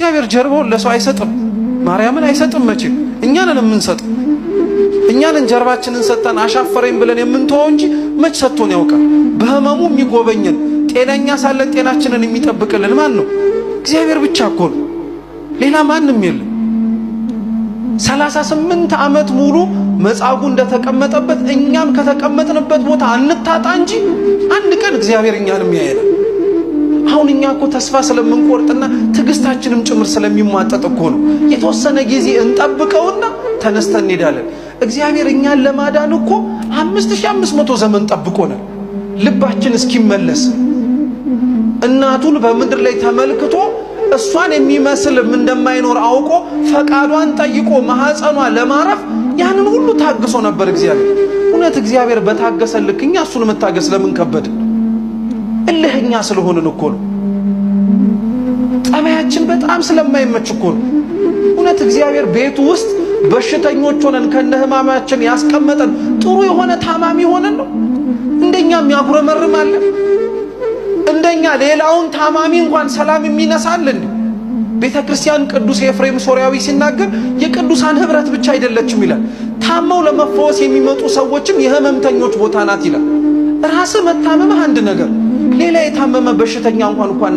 እግዚአብሔር ጀርባውን ለሰው አይሰጥም፣ ማርያምን አይሰጥም። መቼ እኛ ነን የምንሰጥ? እኛ ነን ጀርባችንን ሰጠን አሻፈረኝ ብለን የምንተወው እንጂ መች ሰጥቶን ያውቃል? በህመሙ የሚጎበኘን ጤነኛ ሳለን ጤናችንን የሚጠብቅልን ማን ነው? እግዚአብሔር ብቻ እኮ ነው፣ ሌላ ማንም የለም። 38 ዓመት ሙሉ መጻጉ እንደተቀመጠበት እኛም ከተቀመጥንበት ቦታ አንታጣ እንጂ አንድ ቀን እግዚአብሔር እኛንም ያየናል። አሁን እኛ እኮ ተስፋ ስለምንቆርጥና ትዕግስታችንም ጭምር ስለሚሟጠጥ እኮ ነው የተወሰነ ጊዜ እንጠብቀውና ተነስተን እንሄዳለን። እግዚአብሔር እኛን ለማዳን እኮ 5500 ዘመን ጠብቆናል። ልባችን እስኪመለስ እናቱን በምድር ላይ ተመልክቶ እሷን የሚመስልም እንደማይኖር አውቆ ፈቃዷን ጠይቆ ማህፀኗ ለማረፍ ያንን ሁሉ ታግሶ ነበር እግዚአብሔር። እውነት እግዚአብሔር በታገሰ ልክ እኛ እሱን መታገስ ለምን ከበደ? እልህኛ ስለሆንን እኮ ነው። ጠባያችን በጣም ስለማይመች እኮ ነው። እውነት እግዚአብሔር ቤቱ ውስጥ በሽተኞች ሆነን ከነህማማችን ያስቀመጠን ጥሩ የሆነ ታማሚ ሆነን ነው? እንደኛ የሚያጉረመርም አለ? እንደኛ ሌላውን ታማሚ እንኳን ሰላም የሚነሳልን? ቤተክርስቲያን ቅዱስ ኤፍሬም ሶርያዊ ሲናገር የቅዱሳን ህብረት ብቻ አይደለችም ይላል። ታመው ለመፈወስ የሚመጡ ሰዎችም የህመምተኞች ቦታ ናት ይላል። ራስ መታመምህ አንድ ነገር፣ ሌላ የታመመ በሽተኛ እንኳን